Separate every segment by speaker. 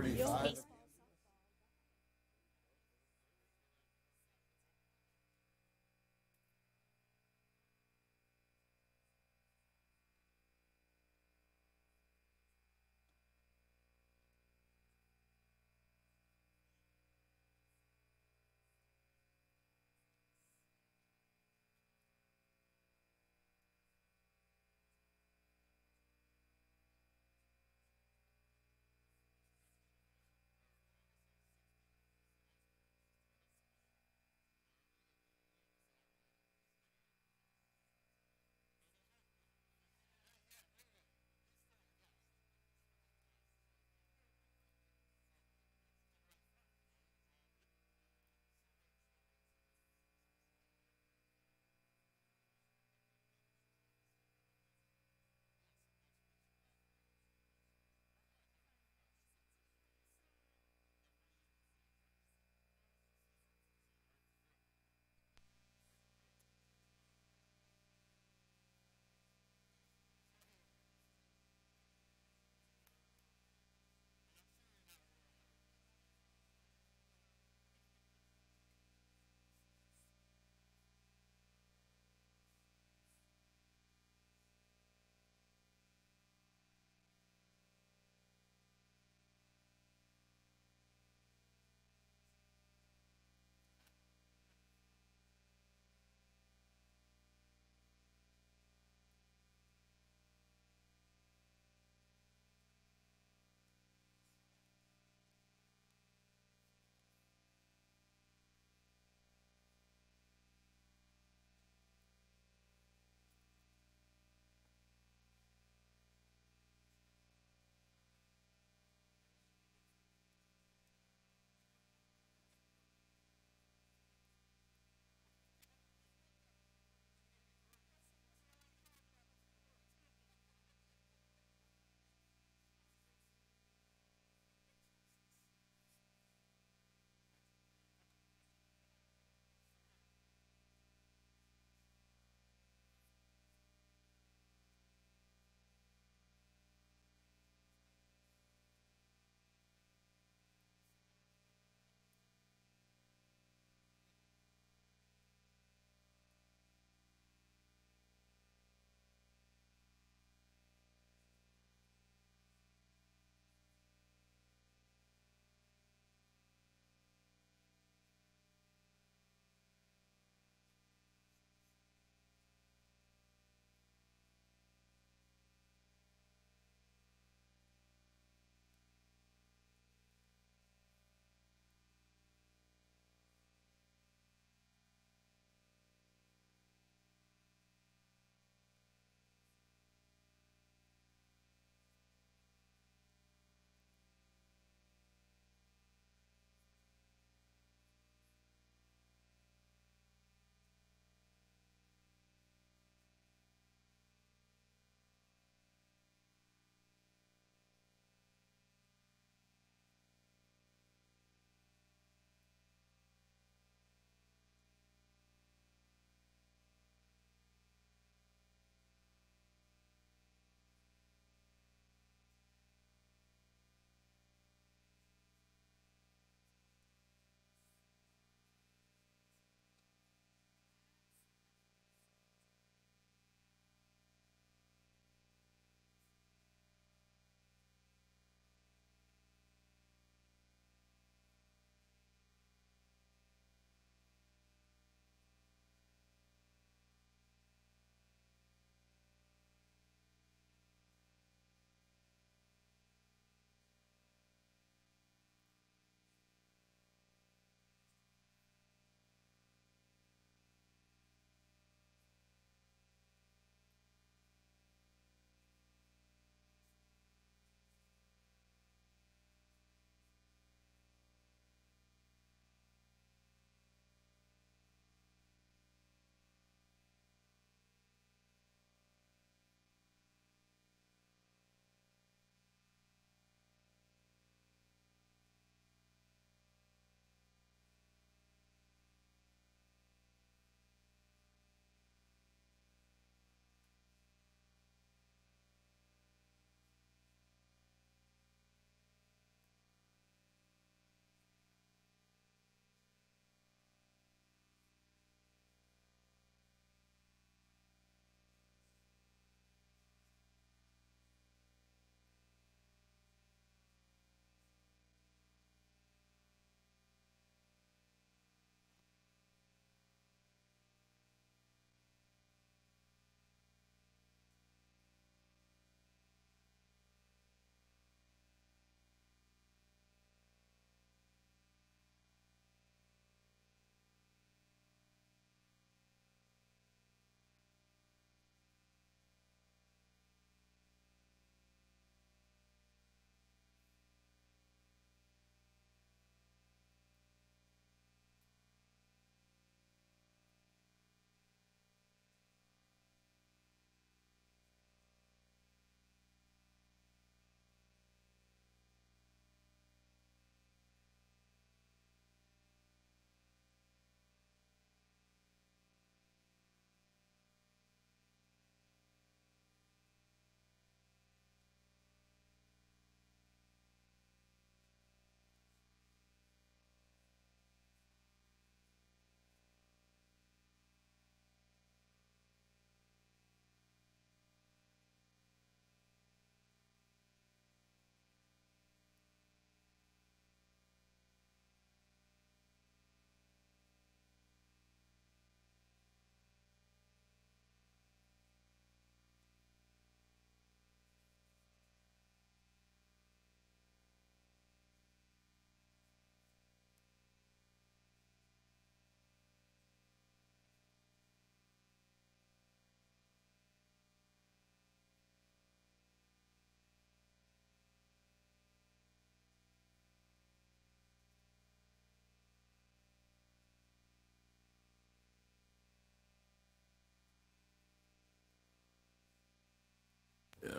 Speaker 1: 45.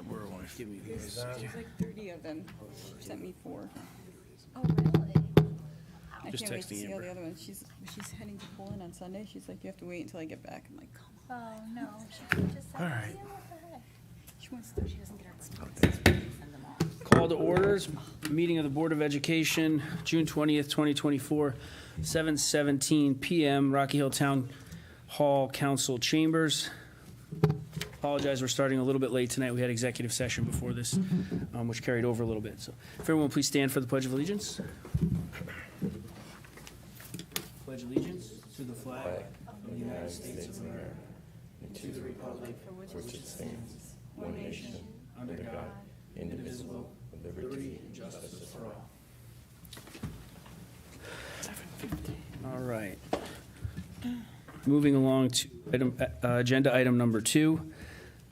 Speaker 1: We're only.
Speaker 2: Give me these.
Speaker 3: There's like 30 of them. She sent me 4.
Speaker 4: Oh, really?
Speaker 3: I
Speaker 2: Just
Speaker 3: can't wait to
Speaker 2: texting
Speaker 3: see all
Speaker 2: Amber.
Speaker 3: the other ones. She's heading to Poland on Sunday. She's like, you have to wait until I get back. I'm like, come on.
Speaker 4: Oh, no. She could've just said,
Speaker 2: All right.
Speaker 4: "Yeah, what the heck?"
Speaker 3: She wants to.
Speaker 4: She doesn't get her responses. Send them all.
Speaker 2: Call to orders, meeting of the Board of Education, June 20th, 2024, 7:17 PM, Rocky Hill Town Hall Council Chambers. Apologize, we're starting a little bit late tonight. We had executive session before this, which carried over a little bit. So if everyone please stand for the Pledge of Allegiance. Pledge allegiance to the flag of the United States of America and to the republic for which it stands, one nation, under God, indivisible, with liberty and justice for all. All right. Moving along to agenda item number 2,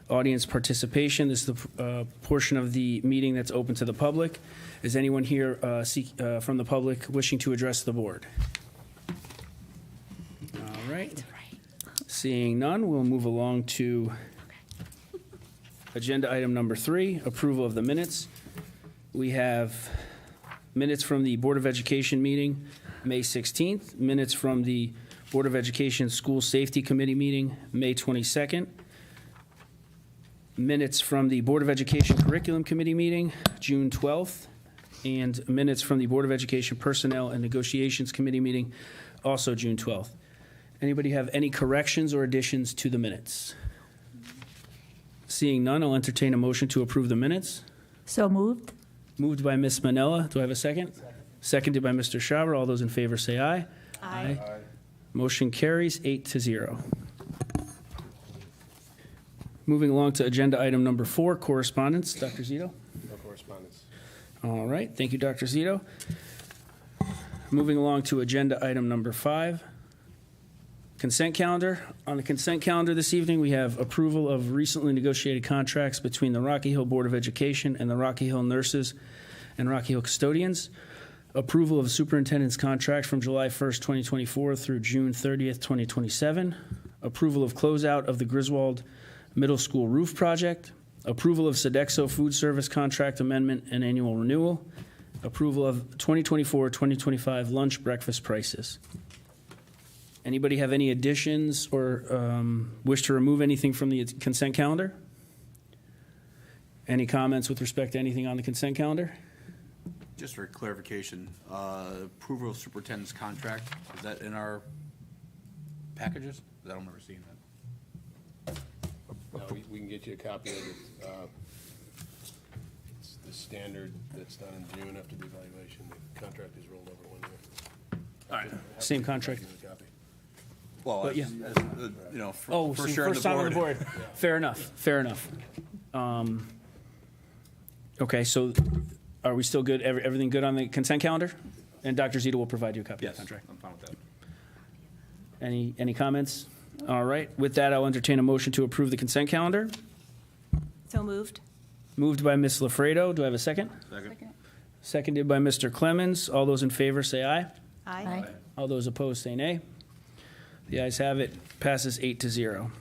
Speaker 2: audience participation. This is the portion of the meeting that's open to the public. Is anyone here from the public wishing to address the board? All right. Seeing none, we'll move along to agenda item number 3, approval of the minutes. We have minutes from the Board of Education meeting, May 16th, minutes from the Board of Education School Safety Committee meeting, May 22nd, minutes from the Board of Education Curriculum Committee meeting, June 12th, and minutes from the Board of Education Personnel and Negotiations Committee meeting, also June 12th. Anybody have any corrections or additions to the minutes? Seeing none, I'll entertain a motion to approve the minutes.
Speaker 5: So moved.
Speaker 2: Moved by Ms. Manella. Do I have a second? Seconded by Mr. Schaber. All those in favor say aye.
Speaker 5: Aye.
Speaker 2: Motion carries 8-0. Moving along to agenda item number 4, correspondence. Dr. Zito?
Speaker 6: No correspondence.
Speaker 2: All right, thank you, Dr. Zito. Moving along to agenda item number 5, consent calendar. On the consent calendar this evening, we have approval of recently negotiated contracts between the Rocky Hill Board of Education and the Rocky Hill Nurses and Rocky Hill Custodians. Approval of superintendent's contract from July 1st, 2024 through June 30th, 2027. Approval of closeout of the Griswold Middle School roof project. Approval of Sodexo food service contract amendment and annual renewal. Approval of 2024-2025 lunch breakfast prices. Anybody have any additions or wish to remove anything from the consent calendar? Any comments with respect to anything on the consent calendar?
Speaker 1: Just for clarification, approval of superintendent's contract, is that in our packages? 'Cause I don't remember seeing that.
Speaker 6: No, we can get you a copy of it. It's the standard that's done in June after the evaluation. The contract is rolled over 1 year.
Speaker 2: All right. Same contract.
Speaker 6: Give you a copy.
Speaker 1: Well,
Speaker 2: But, yeah.
Speaker 1: you know,
Speaker 2: Oh,
Speaker 1: for
Speaker 2: so
Speaker 1: sure
Speaker 2: first time on the board. Fair enough, fair enough. Okay, so are we still good? Everything good on the consent calendar? And Dr. Zito will provide you a copy of
Speaker 1: Yes,
Speaker 2: the contract.
Speaker 1: I'm fine with that.
Speaker 2: Any comments? All right, with that, I'll entertain a motion to approve the consent calendar.
Speaker 5: So moved.
Speaker 2: Moved by Ms. Lafredo. Do I have a second?
Speaker 1: Second.
Speaker 2: Seconded by Mr. Clemens. All those in favor say aye.
Speaker 5: Aye.
Speaker 2: All those opposed say nay. The ayes have it. Passes 8-0.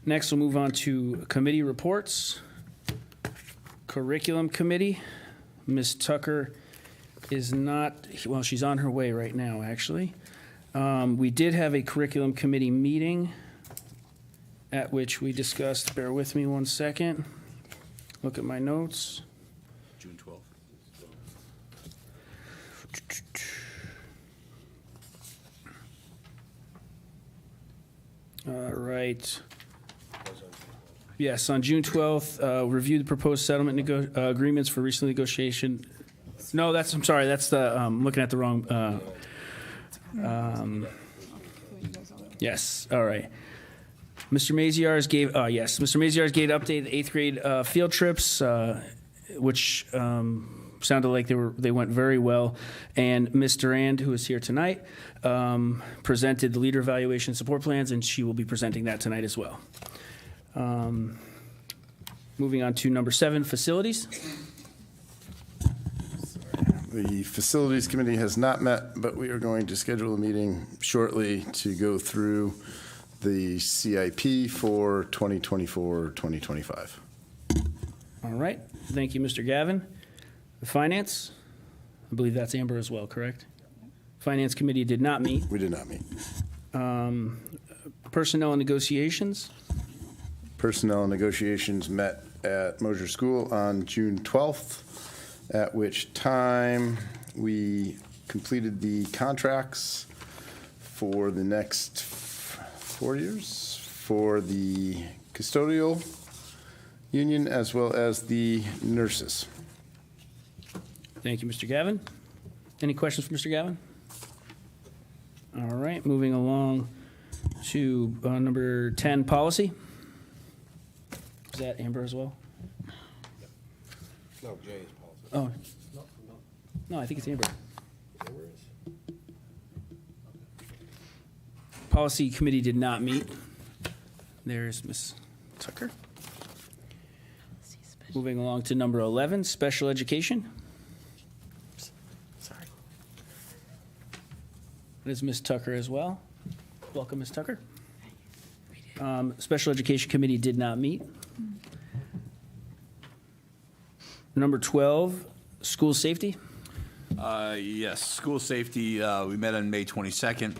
Speaker 2: Next, we'll move on to committee reports. Curriculum Committee. Ms. Tucker is not, well, she's on her way right now, actually. We did have a Curriculum Committee meeting at which we discussed, bear with me one second, look at my notes.
Speaker 1: June 12th.
Speaker 2: All right. Yes, on June 12th, reviewed the proposed settlement agreements for recent negotiation. No, I'm sorry, that's the, looking at the wrong, yes, all right. Mr. Maziarz gave, Mr. Maziarz gave an update, the 8th grade field trips, which sounded like they went very well. And Ms. Durand, who is here tonight, presented the leader evaluation support plans, and she will be presenting that tonight as well. Moving on to number 7, facilities.
Speaker 7: The Facilities Committee has not met, but we are going to schedule a meeting shortly to go through the CIP for 2024-2025.
Speaker 2: All right, thank you, Mr. Gavin. The Finance, I believe that's Amber as well, correct? Finance Committee did not meet.
Speaker 7: We did not meet.
Speaker 2: Personnel and Negotiations,
Speaker 7: Personnel and negotiations met at Mosier School on June 12th, at which time we completed the contracts for the next 4 years for the custodial union as well as the nurses.
Speaker 2: thank you, Mr. Gavin. Any questions for Mr. Gavin? All right, moving along to number 10, Policy. Is that Amber as well?
Speaker 6: No, Jay is policy.
Speaker 2: Oh, no, I think it's Amber.
Speaker 6: Amber is?
Speaker 2: Policy Committee did not meet. There's Ms. Tucker. Moving along to number 11, Special Education. Sorry. That is Ms. Tucker as well. Welcome, Ms. Tucker. Special Education Committee did not meet. Number 12, School Safety.
Speaker 1: Yes, school safety, we met on May 22nd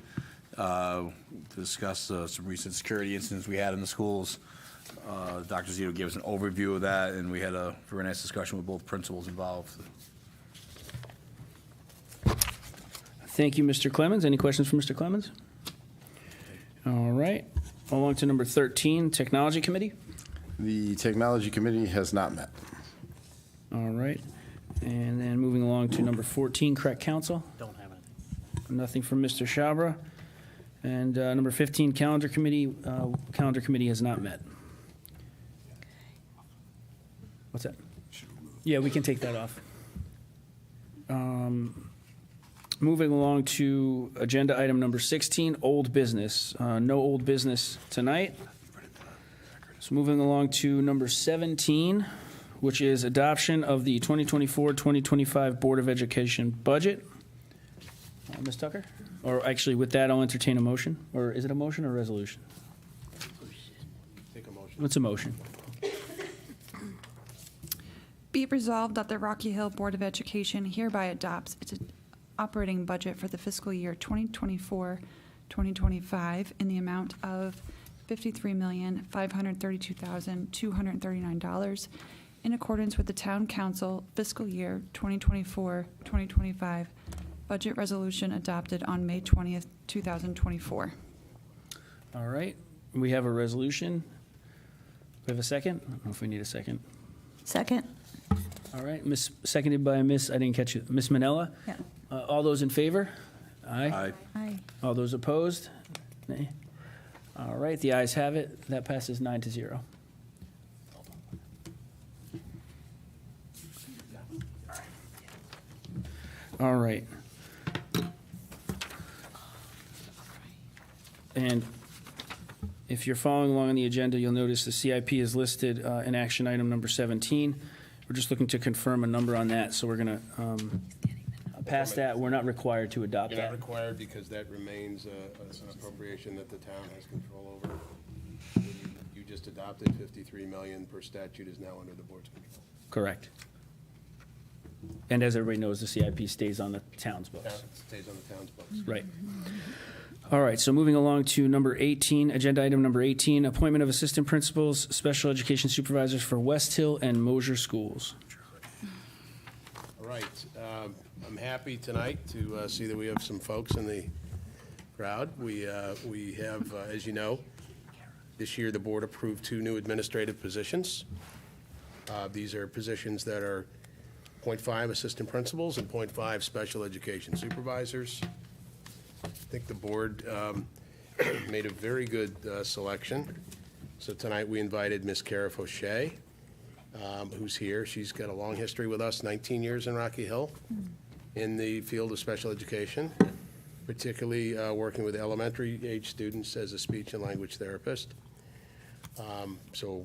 Speaker 1: to discuss some recent security incidents we had in the schools. Dr. Zito gave us an overview of that, and we had a very nice discussion with both principals involved.
Speaker 2: Thank you, Mr. Clemens. Any questions for Mr. Clemens? All right. Along to number 13, Technology Committee.
Speaker 7: The Technology Committee has not met.
Speaker 2: All right. And then moving along to number 14, Correct Council.
Speaker 8: Don't have anything.
Speaker 2: Nothing from Mr. Shabra. And number 15, Calendar Committee. Calendar Committee has not met. What's that? Yeah, we can take that off. Moving along to agenda item number 16, Old Business. No old business tonight. So moving along to number 17, which is adoption of the 2024-2025 Board of Education budget. Ms. Tucker? Or actually, with that, I'll entertain a motion. Or is it a motion or a resolution?
Speaker 6: Take a motion.
Speaker 2: It's a motion.
Speaker 3: Be it resolved that the Rocky Hill Board of Education hereby adopts its operating budget for the fiscal year 2024-2025 in the amount of $53,532,239 in accordance with the Town Council fiscal year 2024-2025 budget resolution adopted on May 20th, 2024.
Speaker 2: All right. We have a resolution. We have a second? I don't know if we need a second.
Speaker 5: Second?
Speaker 2: All right, seconded by Miss, I didn't catch it, Miss Manella?
Speaker 3: Yeah.
Speaker 2: All those in favor? Aye.
Speaker 1: Aye.
Speaker 3: Aye.
Speaker 2: All those opposed? Nay. All right, the ayes have it. That passes 9-0. All right. And if you're following along on the agenda, you'll notice the CIP is listed in action item number 17. We're just looking to confirm a number on that, so we're going to pass that. We're not required to adopt
Speaker 6: You're not
Speaker 2: that.
Speaker 6: required because that remains an appropriation that the town has control over. You just adopted 53 million per statute is now under the board's control.
Speaker 2: Correct. And as everybody knows, the CIP stays on the town's
Speaker 6: Town
Speaker 2: books.
Speaker 6: stays on the town's books.
Speaker 2: Right. All right, so moving along to number 18, agenda item number 18, appointment of assistant principals, special education supervisors for West Hill and Mosier schools.
Speaker 6: All right, I'm happy tonight to see that we have some folks in the crowd. We have, as you know, this year the board approved 2 new administrative positions. These are positions that are .5 assistant principals and .5 special education supervisors. I think the board made a very good selection. So tonight we invited Ms. Kara Fauché, who's here. She's got a long history with us, 19 years in Rocky Hill in the field of special education, particularly working with elementary age students as a speech and language therapist. So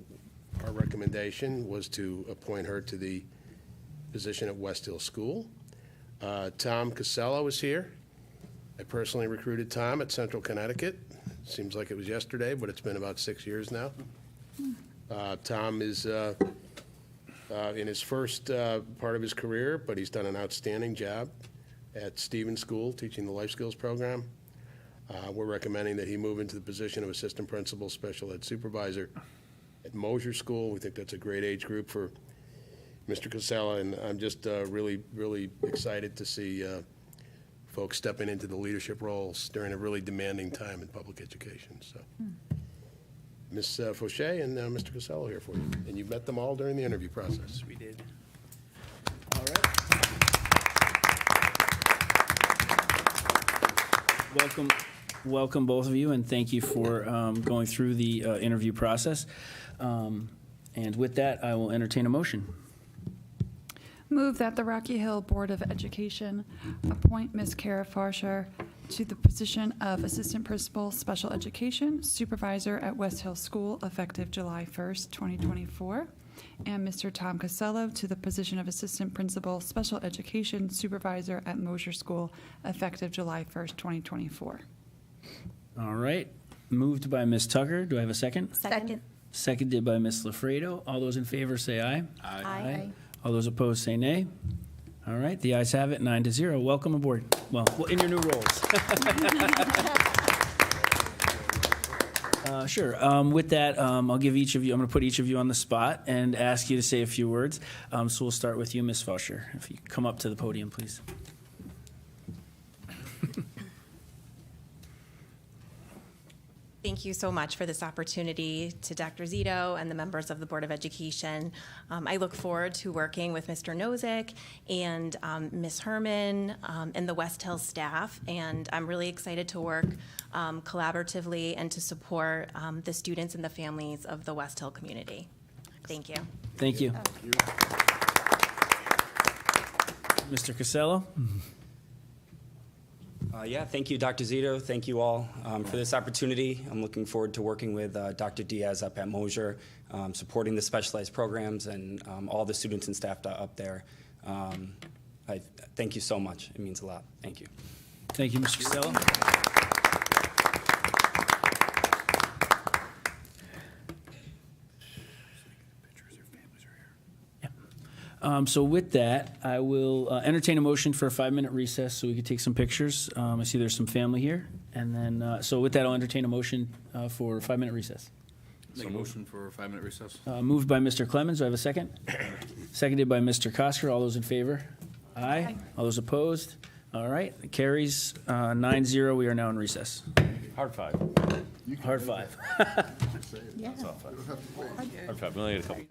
Speaker 6: our recommendation was to appoint her to the position at West Hill School. Tom Casella was here. I personally recruited Tom at Central Connecticut. Seems like it was yesterday, but it's been about 6 years now. Tom is in his first part of his career, but he's done an outstanding job at Stevens School, teaching the life skills program. We're recommending that he move into the position of assistant principal, special ed supervisor at Mosier School. We think that's a great age group for Mr. Casella, and I'm just really, really excited to see folks stepping into the leadership roles during a really demanding time in public education. So, Ms. Fauché and Mr. Casella here for you. And you met them all during the interview process.
Speaker 2: We did. All right. Welcome both of you, and thank you for going through the interview process. And with that, I will entertain a motion.
Speaker 3: Move that the Rocky Hill Board of Education appoint Ms. Kara Farsher to the position of Assistant Principal, Special Education Supervisor at West Hill School effective July 1st, 2024, and Mr. Tom Costello to the position of Assistant Principal, Special Education Supervisor at Mosier School effective July 1st, 2024.
Speaker 2: All right. Moved by Ms. Tucker. Do I have a second?
Speaker 5: Second.
Speaker 2: Seconded by Ms. Lafredo. All those in favor say aye.
Speaker 5: Aye.
Speaker 2: All those opposed say nay. All right, the ayes have it, 9-0. Welcome aboard. Well, in your new roles. Sure. With that, I'll give each of you, I'm going to put each of you on the spot and ask you to say a few words. So we'll start with you, Ms. Fauscher. If you come up to the podium, please.
Speaker 8: Thank you so much for this opportunity to Dr. Zito and the members of the Board of Education. I look forward to working with Mr. Nozick and Ms. Herman and the West Hill staff, and I'm really excited to work collaboratively and to support the students and the families of the West Hill community. Thank you.
Speaker 2: Thank you. Mr. Costello?
Speaker 9: Yeah, thank you, Dr. Zito. Thank you all for this opportunity. I'm looking forward to working with Dr. Diaz up at Mosier, supporting the specialized programs and all the students and staff up there. I thank you so much. It means a lot. Thank you.
Speaker 2: Thank you, Mr. Costello. So with that, I will entertain a motion for a 5-minute recess so we can take some pictures. I see there's some family here. And then, so with that, I'll entertain a motion for a 5-minute recess.
Speaker 1: Make a motion for a 5-minute recess.
Speaker 2: Moved by Mr. Clemens. Do I have a second? Seconded by Mr. Kosker. All those in favor? Aye. All those opposed? All right. It carries 9-0. We are now in recess.
Speaker 10: Hard five.
Speaker 2: Hard five.
Speaker 10: That's all five. Hard five. We only need a couple.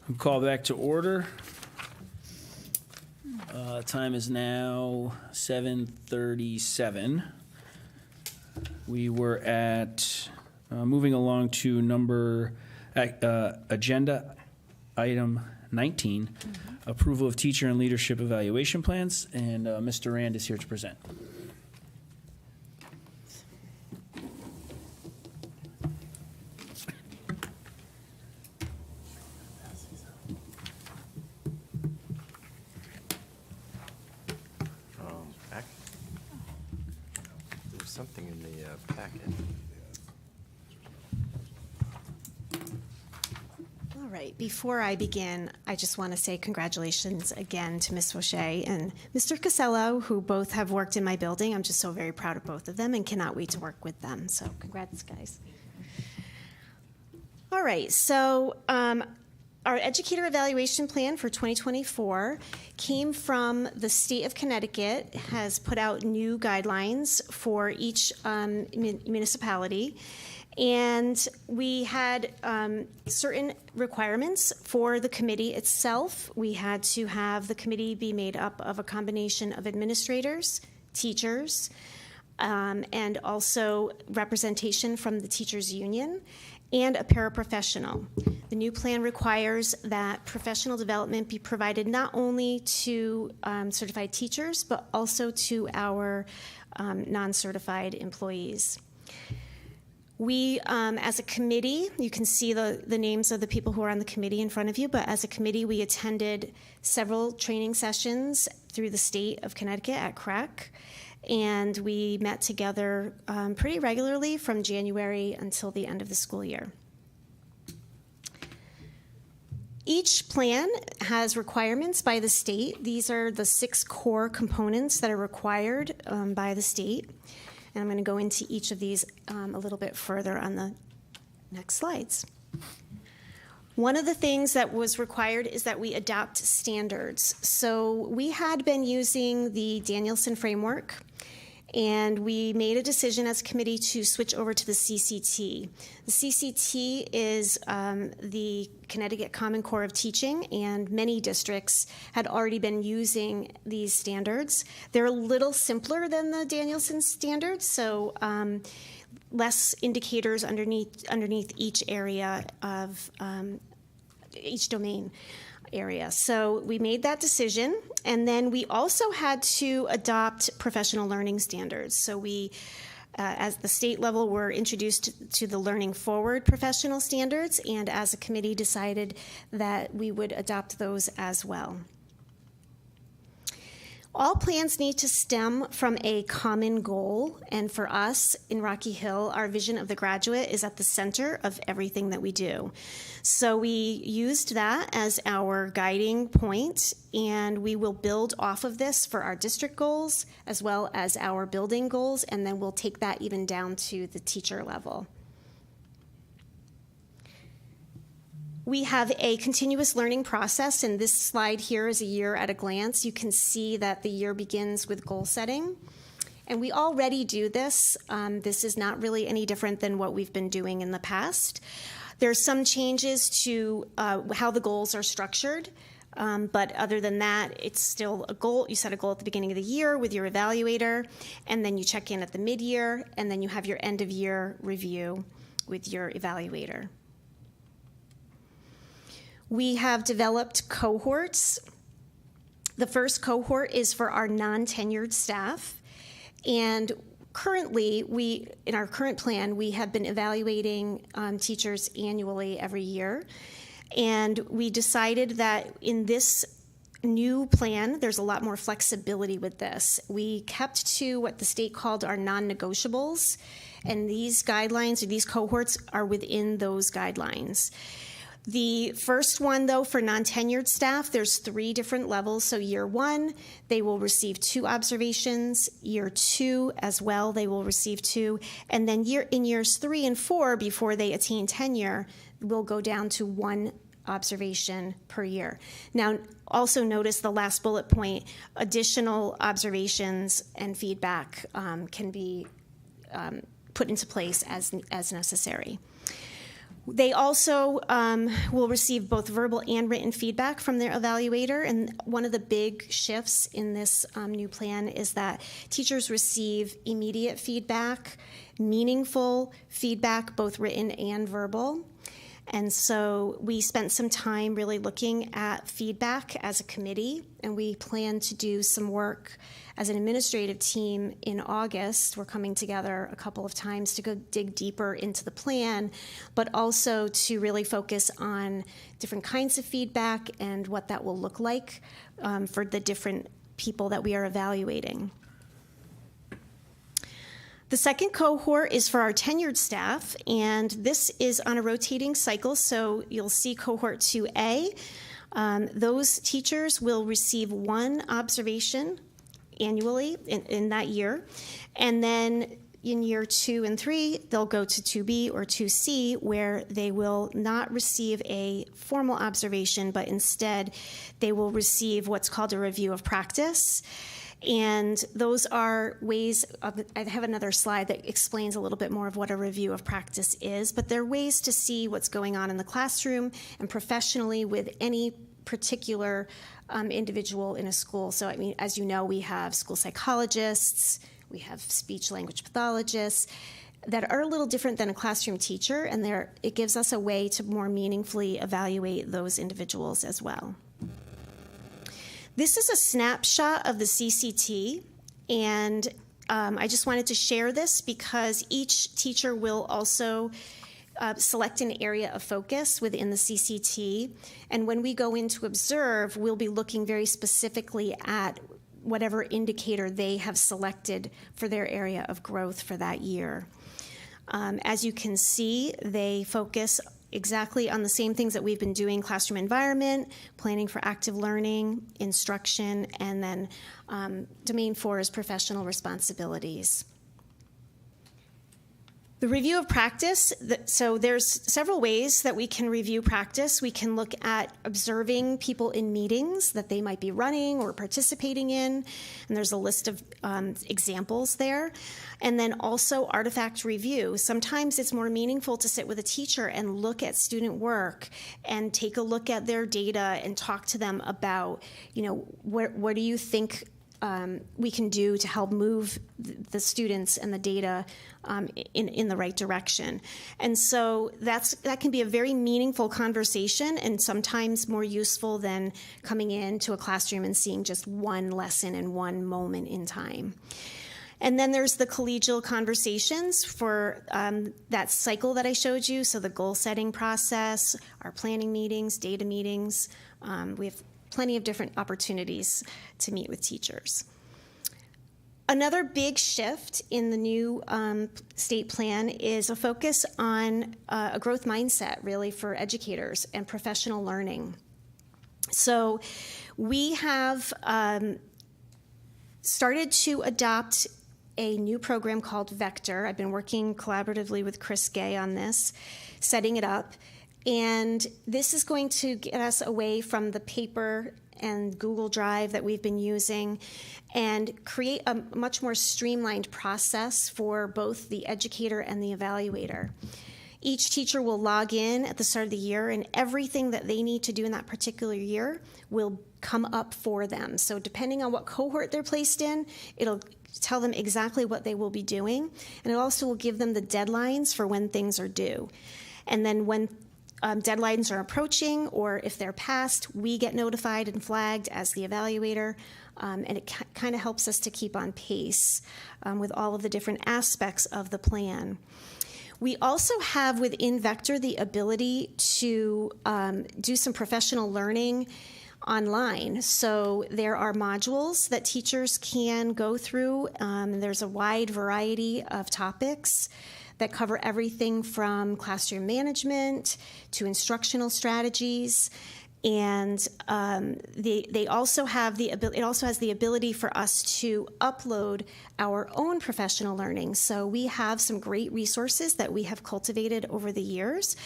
Speaker 2: We'll call back to order. Time is now 7:37. We were at, moving along to agenda item 19, approval of teacher and leadership evaluation plans, and Mr. Rand is here to present.
Speaker 10: Back? There's something in the packet.
Speaker 11: All right, before I begin, I just want to say congratulations again to Ms. Fauché and Mr. Casello, who both have worked in my building. I'm just so very proud of both of them and cannot wait to work with them. So congrats, guys. All right, so our educator evaluation plan for 2024 came from the state of Connecticut, has put out new guidelines for each municipality. And we had certain requirements for the committee itself. We had to have the committee be made up of a combination of administrators, teachers, and also representation from the teachers' union, and a paraprofessional. The new plan requires that professional development be provided not only to certified teachers, but also to our non-certified employees. We, as a committee, you can see the names of the people who are on the committee in front of you, but as a committee, we attended several training sessions through the state of Connecticut at CREC, and we met together pretty regularly from January until the end of the school year. Each plan has requirements by the state. These are the 6 core components that are required by the state. And I'm going to go into each of these a little bit further on the next slides. One of the things that was required is that we adopt standards. So we had been using the Danielson framework, and we made a decision as a committee to switch over to the CCT. The CCT is the Connecticut Common Core of Teaching, and many districts had already been using these standards. They're a little simpler than the Danielson standards, so less indicators underneath each area of each domain area. So we made that decision, and then we also had to adopt professional learning standards. So we, as the state level, were introduced to the Learning Forward professional standards, and as a committee decided that we would adopt those as well. All plans need to stem from a common goal, and for us in Rocky Hill, our vision of the graduate is at the center of everything that we do. So we used that as our guiding point, and we will build off of this for our district goals as well as our building goals, and then we'll take that even down to the teacher level. We have a continuous learning process, and this slide here is a year at a glance. You can see that the year begins with goal setting, and we already do this. This is not really any different than what we've been doing in the past. There's some changes to how the goals are structured, but other than that, it's still a goal. You set a goal at the beginning of the year with your evaluator, and then you check in at the mid-year, and then you have your end-of-year review with your evaluator. We have developed cohorts. The first cohort is for our non-tenured staff. And currently, in our current plan, we have been evaluating teachers annually every year. And we decided that in this new plan, there's a lot more flexibility with this. We kept to what the state called our non-negotiables. And these guidelines, or these cohorts, are within those guidelines. The first one, though, for non-tenured staff, there's 3 different levels. So year 1, they will receive 2 observations. Year 2 as well, they will receive 2. And then in years 3 and 4, before they attain tenure, will go down to 1 observation per year. Now, also notice the last bullet point, additional observations and feedback can be put into place as necessary. They also will receive both verbal and written feedback from their evaluator. And one of the big shifts in this new plan is that teachers receive immediate feedback, meaningful feedback, both written and verbal. And so we spent some time really looking at feedback as a committee, and we plan to do some work as an administrative team in August. We're coming together a couple of times to go dig deeper into the plan, but also to really focus on different kinds of feedback and what that will look like for the different people that we are evaluating. The second cohort is for our tenured staff, and this is on a rotating cycle, so you'll see cohort 2A. Those teachers will receive one observation annually in that year, and then in year 2 and 3, they'll go to 2B or 2C, where they will not receive a formal observation, but instead they will receive what's called a review of practice. And those are ways of, I have another slide that explains a little bit more of what a review of practice is, but they're ways to see what's going on in the classroom and professionally with any particular individual in a school. So, I mean, as you know, we have school psychologists, we have speech language pathologists that are a little different than a classroom teacher, and it gives us a way to more meaningfully evaluate those individuals as well. This is a snapshot of the CCT, and I just wanted to share this because each teacher will also select an area of focus within the CCT, and when we go in to observe, we'll be looking very specifically at whatever indicator they have selected for their area of growth for that year. As you can see, they focus exactly on the same things that we've been doing: classroom environment, planning for active learning, instruction, and then Domain 4 is professional responsibilities. The review of practice, so there's several ways that we can review practice. We can look at observing people in meetings that they might be running or participating in, and there's a list of examples there. And then also artifact review. Sometimes it's more meaningful to sit with a teacher and look at student work and take a look at their data and talk to them about, what do you think we can do to help move the students and the data in the right direction. And so that can be a very meaningful conversation, and sometimes more useful than coming into a classroom and seeing just one lesson in one moment in time. And then there's the collegial conversations for that cycle that I showed you, so the goal setting process, our planning meetings, data meetings. We have plenty of different opportunities to meet with teachers. Another big shift in the new state plan is a focus on a growth mindset, really, for educators and professional learning. So we have started to adopt a new program called Vector. I've been working collaboratively with Chris Gay on this, setting it up. And this is going to get us away from the paper and Google Drive that we've been using and create a much more streamlined process for both the educator and the evaluator. Each teacher will log in at the start of the year, and everything that they need to do in that particular year will come up for them. So depending on what cohort they're placed in, it'll tell them exactly what they will be doing, and it also will give them the deadlines for when things are due. And then when deadlines are approaching, or if they're passed, we get notified and flagged as the evaluator, and it kind of helps us to keep on pace with all of the different aspects of the plan. We also have within Vector the ability to do some professional learning online. So there are modules that teachers can go through. There's a wide variety of topics that cover everything from classroom management to instructional strategies. And they also have it also has the ability for us to upload our own professional learning. So we have some great resources that we have cultivated over the years,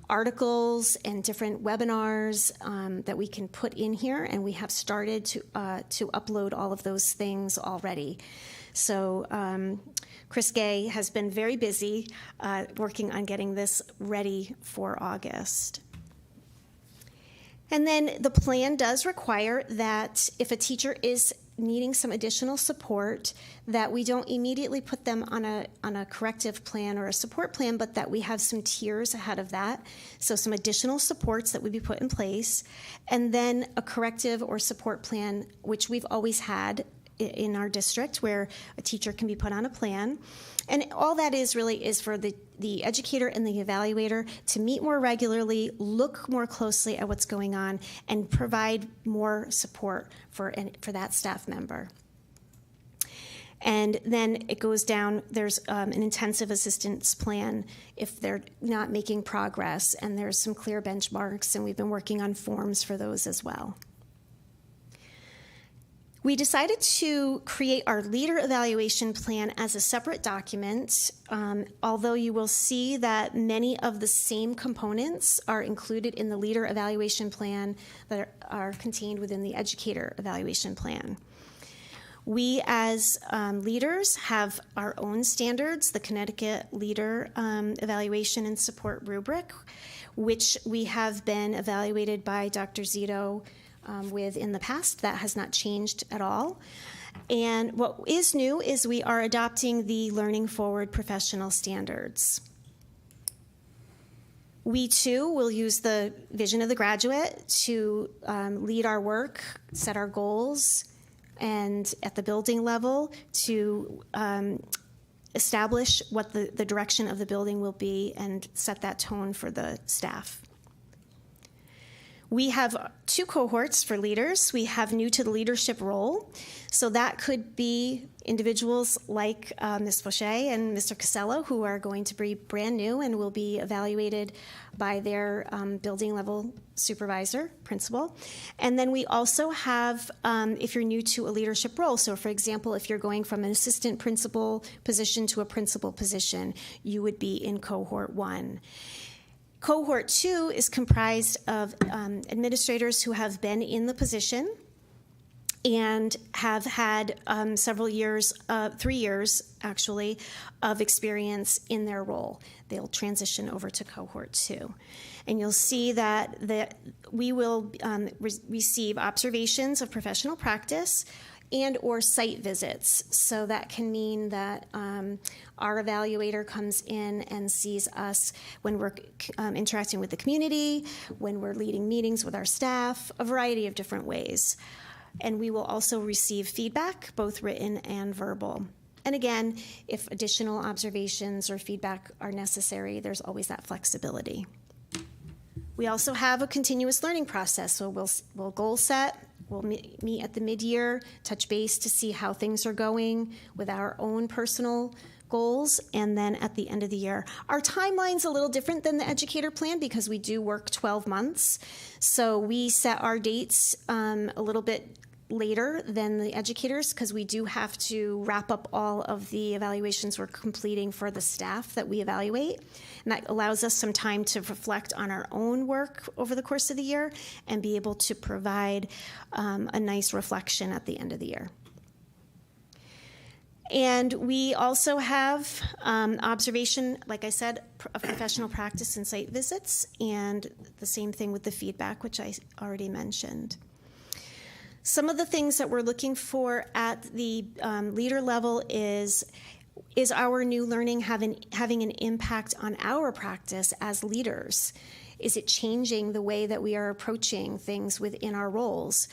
Speaker 11: articles and different webinars that we can put in here, and we have started to upload all of those things already. So Chris Gay has been very busy working on getting this ready for August. And then the plan does require that if a teacher is needing some additional support, that we don't immediately put them on a corrective plan or a support plan, but that we have some tiers ahead of that. So some additional supports that would be put in place, and then a corrective or support plan, which we've always had in our district, where a teacher can be put on a plan. And all that is really is for the educator and the evaluator to meet more regularly, look more closely at what's going on, and provide more support for that staff member. And then it goes down, there's an intensive assistance plan if they're not making progress, and there's some clear benchmarks, and we've been working on forms for those as well. We decided to create our leader evaluation plan as a separate document, although you will see that many of the same components are included in the leader evaluation plan that are contained within the educator evaluation plan. We as leaders have our own standards, the Connecticut Leader Evaluation and Support Rubric, which we have been evaluated by Dr. Zito with in the past. That has not changed at all. And what is new is we are adopting the Learning Forward professional standards. We too will use the vision of the graduate to lead our work, set our goals, and at the building level to establish what the direction of the building will be and set that tone for the staff. We have 2 cohorts for leaders. We have new to the leadership role. So that could be individuals like Ms. Fauché and Mr. Casello, who are going to be brand new and will be evaluated by their building level supervisor, principal. And then we also have, if you're new to a leadership role, so for example, if you're going from an assistant principal position to a principal position, you would be in cohort 1. Cohort 2 is comprised of administrators who have been in the position and have had several years, 3 years actually, of experience in their role. They'll transition over to cohort 2. And you'll see that we will receive observations of professional practice and or site visits. So that can mean that our evaluator comes in and sees us when we're interacting with the community, when we're leading meetings with our staff, a variety of different ways. And we will also receive feedback, both written and verbal. And again, if additional observations or feedback are necessary, there's always that flexibility. We also have a continuous learning process. So we'll goal set. We'll meet at the mid-year, touch base to see how things are going with our own personal goals, and then at the end of the year. Our timeline's a little different than the educator plan because we do work 12 months. So we set our dates a little bit later than the educators because we do have to wrap up all of the evaluations we're completing for the staff that we evaluate. And that allows us some time to reflect on our own work over the course of the year and be able to provide a nice reflection at the end of the year. And we also have observation, like I said, of professional practice and site visits, and the same thing with the feedback, which I already mentioned. Some of the things that we're looking for at the leader level is our new learning having an impact on our practice as leaders? Is it changing the way that we are approaching things within our roles?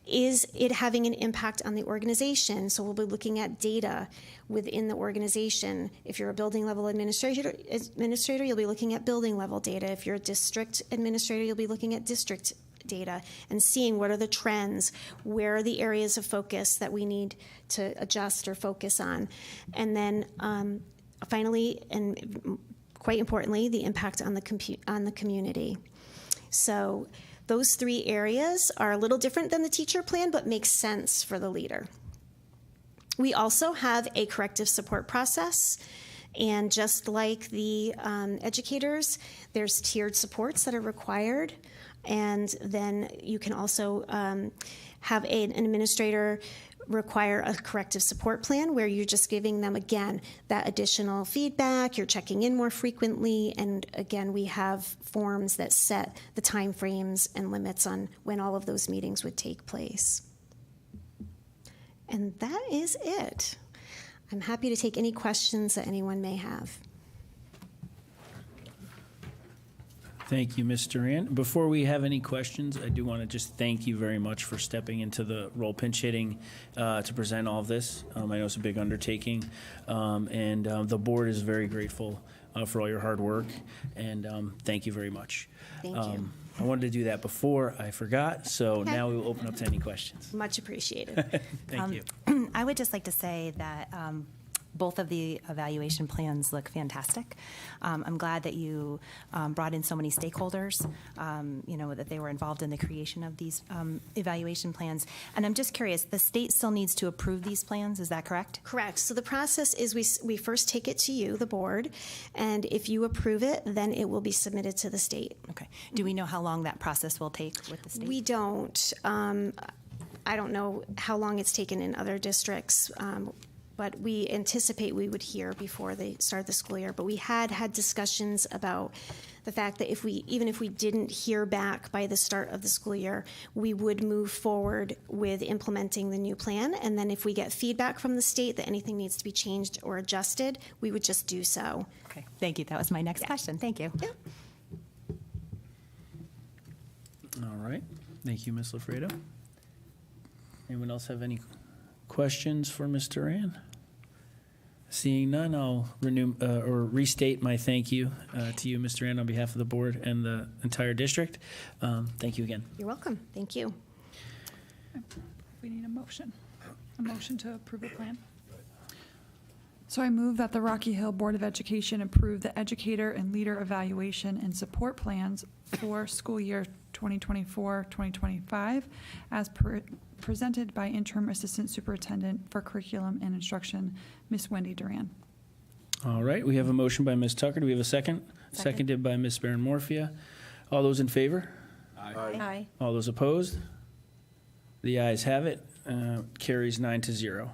Speaker 11: Is it having an impact on the organization? So we'll be looking at data within the organization. If you're a building level administrator, you'll be looking at building level data. If you're a district administrator, you'll be looking at district data and seeing what are the trends, where are the areas of focus that we need to adjust or focus on. And then finally, and quite importantly, the impact on the community. So those 3 areas are a little different than the teacher plan, but make sense for the leader. We also have a corrective support process. And just like the educators, there's tiered supports that are required. And then you can also have an administrator require a corrective support plan where you're just giving them, again, that additional feedback, you're checking in more frequently, and again, we have forms that set the timeframes and limits on when all of those meetings would take place. And that is it. I'm happy to take any questions that anyone may have.
Speaker 2: Thank you, Ms. Duran. Before we have any questions, I do want to just thank you very much for stepping into the role pinch hitting to present all of this. I know it's a big undertaking, and the board is very grateful for all your hard work, and thank you very much.
Speaker 11: Thank you.
Speaker 2: I wanted to do that before I forgot, so
Speaker 11: Okay.
Speaker 2: now we will open up to any questions.
Speaker 11: Much appreciated.
Speaker 2: Thank you.
Speaker 5: I would just like to say that both of the evaluation plans look fantastic. I'm glad that you brought in so many stakeholders, that they were involved in the creation of these evaluation plans. And I'm just curious, the state still needs to approve these plans, is that correct?
Speaker 11: Correct. So the process is we first take it to you, the board, and if you approve it, then it will be submitted to the state.
Speaker 5: Okay. Do we know how long that process will take with the state?
Speaker 11: We don't. I don't know how long it's taken in other districts, but we anticipate we would hear before they start the school year. But we had discussions about the fact that even if we didn't hear back by the start of the school year, we would move forward with implementing the new plan. And then if we get feedback from the state that anything needs to be changed or adjusted, we would just do so.
Speaker 5: Okay, thank you. That was my next question. Thank you.
Speaker 11: Yeah.
Speaker 2: All right. Thank you, Ms. Lafredo. Anyone else have any questions for Ms. Duran? Seeing none, I'll restate my thank you to you, Ms. Duran, on behalf of the board and the entire district. Thank you again.
Speaker 11: You're welcome. Thank you.
Speaker 3: We need a motion to approve the plan. So I move that the Rocky Hill Board of Education approve the educator and leader evaluation and support plans for school year 2024-2025 as presented by Interim Assistant Superintendent for Curriculum and Instruction, Ms. Wendy Duran.
Speaker 2: All right, we have a motion by Ms. Tucker. Do we have a second? Seconded by Ms. Barron-Morphia. All those in favor?
Speaker 5: Aye.
Speaker 2: All those opposed? The ayes have it. Carries 9-0.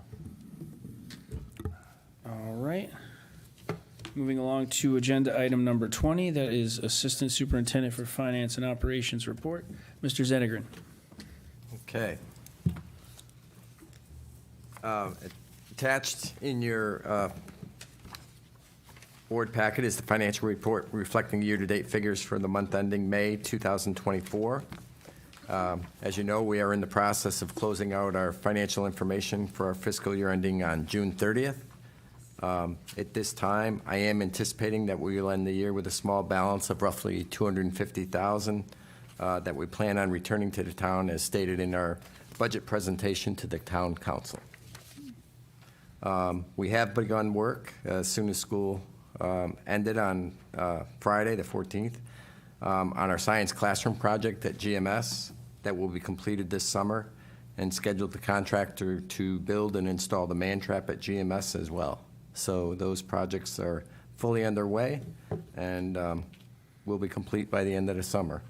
Speaker 2: All right. Moving along to agenda item number 20, that is Assistant Superintendent for Finance and Operations Report. Mr. Zenigren.
Speaker 12: Okay. Attached in your board packet is the financial report reflecting year-to-date figures for the month ending May 2024. As you know, we are in the process of closing out our financial information for our fiscal year ending on June 30th. At this time, I am anticipating that we will end the year with a small balance of roughly $250,000 that we plan on returning to the town as stated in our budget presentation to the town council. We have begun work as soon as school ended on Friday, the 14th, on our science classroom project at GMS that will be completed this summer, and scheduled the contractor to build and install the man trap at GMS as well. So those projects are fully underway and will be complete by the end of the summer.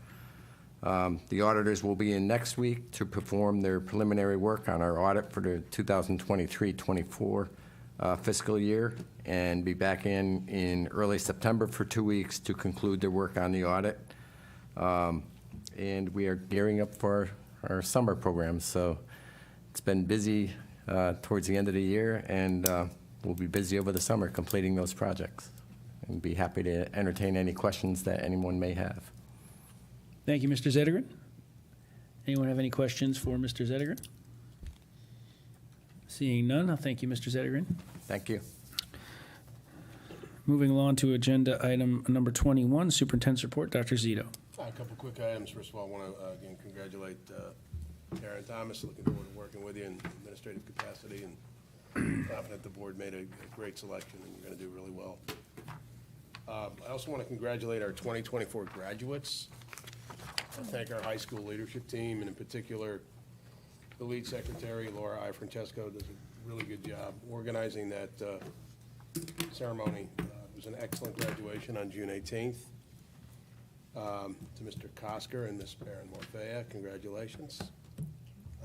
Speaker 12: The auditors will be in next week to perform their preliminary work on our audit for the 2023-24 fiscal year, and be back in early September for 2 weeks to conclude their work on the audit. And we are gearing up for our summer programs. So it's been busy towards the end of the year, and we'll be busy over the summer completing those projects. And be happy to entertain any questions that anyone may have.
Speaker 2: Thank you, Mr. Zettergren. Anyone have any questions for Mr. Zettergren? Seeing none, I'll thank you, Mr. Zettergren.
Speaker 12: Thank you.
Speaker 2: Moving along to agenda item number 21, Superintendent's Report. Dr. Zito.
Speaker 6: A couple quick items. First of all, I want to again congratulate Karen Thomas. Looking forward to working with you in administrative capacity, and confident the board made a great selection, and you're going to do really well. I also want to congratulate our 2024 graduates. I thank our high school leadership team, and in particular, the lead secretary, Laura I. Francesco, does a really good job organizing that ceremony. It was an excellent graduation on June 18th. To Mr. Kosker and Ms. Barron-Morphea, congratulations.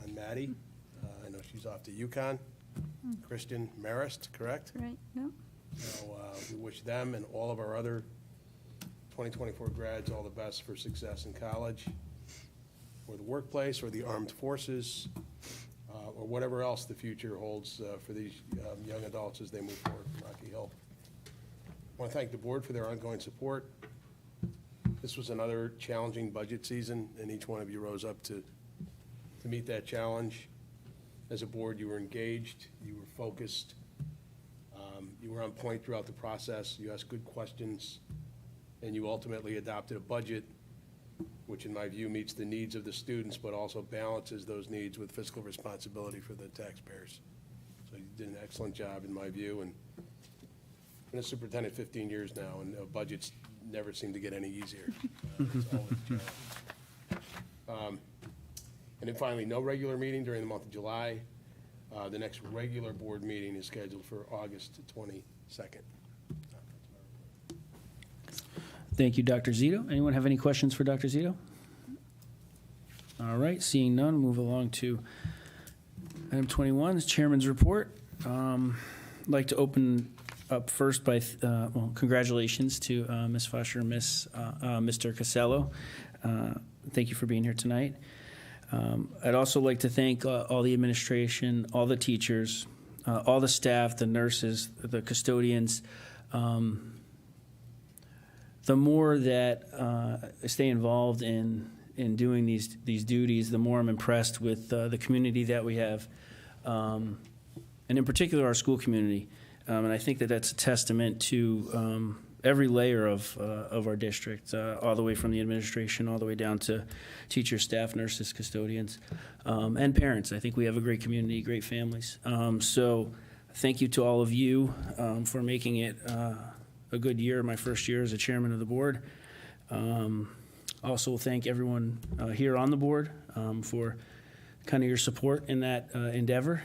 Speaker 6: On Maddie, I know she's off to UConn. Kristen Marist, correct?
Speaker 3: Right, no?
Speaker 6: So we wish them and all of our other 2024 grads all the best for success in college, or the workplace, or the armed forces, or whatever else the future holds for these young adults as they move forward from Rocky Hill. I want to thank the board for their ongoing support. This was another challenging budget season, and each one of you rose up to meet that challenge. As a board, you were engaged, you were focused, you were on point throughout the process, you asked good questions, and you ultimately adopted a budget which, in my view, meets the needs of the students, but also balances those needs with fiscal responsibility for the taxpayers. So you did an excellent job, in my view, and I've been a superintendent 15 years now, and budgets never seem to get any easier. It's always a challenge. And then finally, no regular meeting during the month of July. The next regular board meeting is scheduled for August 22nd.
Speaker 2: Thank you, Dr. Zito. Anyone have any questions for Dr. Zito? All right, seeing none, move along to item 21, is Chairman's Report. I'd like to open up first by, well, congratulations to Ms. Foster and Mr. Casello. Thank you for being here tonight. I'd also like to thank all the administration, all the teachers, all the staff, the nurses, the custodians. The more that I stay involved in doing these duties, the more I'm impressed with the community that we have, and in particular our school community. And I think that that's a testament to every layer of our district, all the way from the administration, all the way down to teachers, staff, nurses, custodians, and parents. I think we have a great community, great families. So thank you to all of you for making it a good year, my first year as a chairman of the board. Also thank everyone here on the board for kind of your support in that endeavor.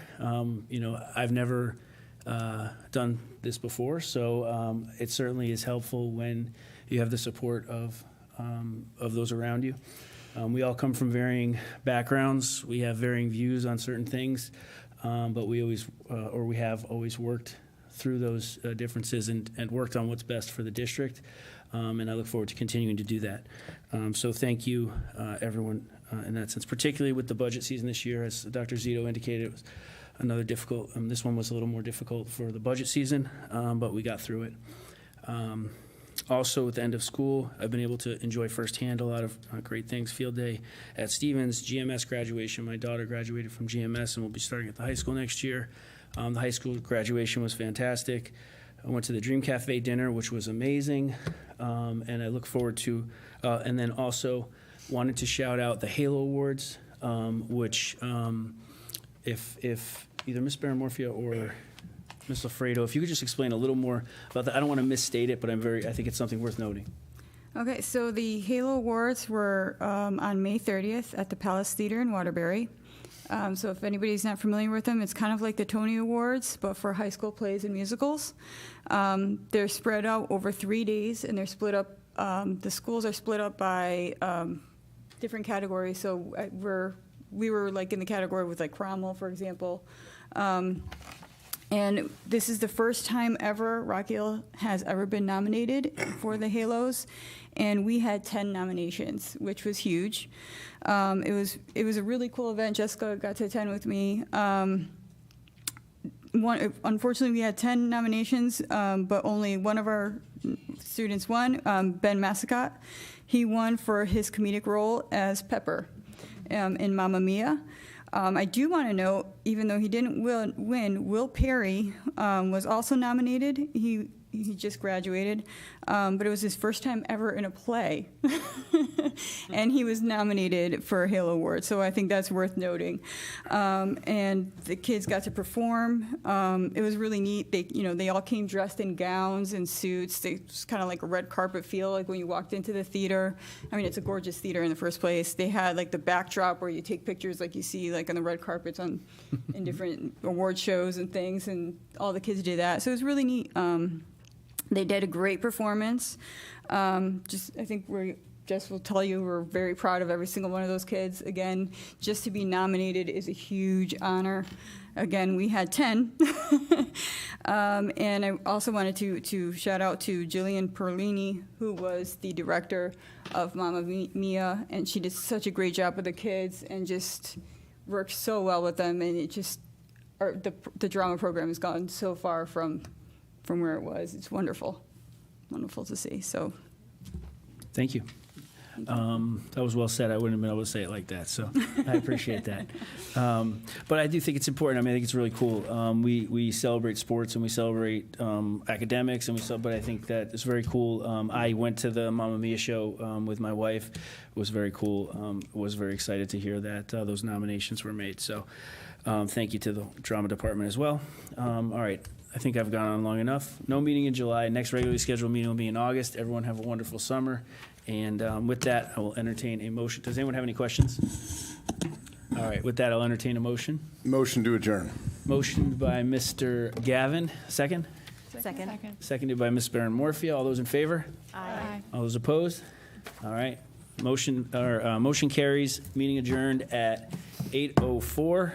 Speaker 2: You know, I've never done this before, so it certainly is helpful when you have the support of those around you. We all come from varying backgrounds. We have varying views on certain things, but we always, or we have always worked through those differences and worked on what's best for the district, and I look forward to continuing to do that. So thank you, everyone, in that sense, particularly with the budget season this year. As Dr. Zito indicated, it was another difficult, this one was a little more difficult for the budget season, but we got through it. Also, at the end of school, I've been able to enjoy firsthand a lot of great things. Field day at Stevens, GMS graduation. My daughter graduated from GMS and will be starting at the high school next year. The high school graduation was fantastic. I went to the Dream Cafe dinner, which was amazing, and I look forward to, and then also wanted to shout out the Halo Awards, which if either Ms. Baramorfia or Ms. Lafredo, if you could just explain a little more about that. I don't want to misstate it, but I think it's something worth noting.
Speaker 13: Okay, so the Halo Awards were on May 30th at the Palace Theater in Waterbury. So if anybody's not familiar with them, it's kind of like the Tony Awards, but for high school plays and musicals. They're spread out over 3 days, and they're split up. The schools are split up by different categories. So we were like in the category with like Cromwell, for example. And this is the first time ever Rocky Hill has ever been nominated for the Halos, and we had 10 nominations, which was huge. It was a really cool event. Jessica got to attend with me. Unfortunately, we had 10 nominations, but only one of our students won, Ben Massacott. He won for his comedic role as Pepper in Mamma Mia. I do want to note, even though he didn't win, Will Perry was also nominated. He just graduated, but it was his first time ever in a play, and he was nominated for a Halo Award. So I think that's worth noting. And the kids got to perform. It was really neat. They all came dressed in gowns and suits. It was kind of like a red carpet feel, like when you walked into the theater. I mean, it's a gorgeous theater in the first place. They had like the backdrop where you take pictures, like you see like on the red carpets in different award shows and things, and all the kids did that. So it was really neat. They did a great performance. I think Jess will tell you, we're very proud of every single one of those kids. Again, just to be nominated is a huge honor. Again, we had 10. And I also wanted to shout out to Jillian Perlini, who was the director of Mamma Mia, and she did such a great job with the kids and just worked so well with them. And it just, the drama program has gone so far from where it was. It's wonderful, wonderful to see. So,
Speaker 2: Thank you. That was well said. I wouldn't have been able to say it like that, so I appreciate that. But I do think it's important. I mean, I think it's really cool. We celebrate sports and we celebrate academics, and but I think that it's very cool. I went to the Mamma Mia show with my wife. It was very cool. Was very excited to hear that those nominations were made. So thank you to the drama department as well. All right. I think I've gone on long enough. No meeting in July. Next regularly scheduled meeting will be in August. Everyone have a wonderful summer. And with that, I will entertain a motion. Does anyone have any questions? All right. With that, I'll entertain a motion.
Speaker 7: Motion to adjourn.
Speaker 2: Motioned by Mr. Gavin. Second?
Speaker 5: Second.
Speaker 2: Seconded by Ms. Barron-Morphea. All those in favor?
Speaker 5: Aye.
Speaker 2: All those opposed? All right. Motion carries. Meeting adjourned at 8:04.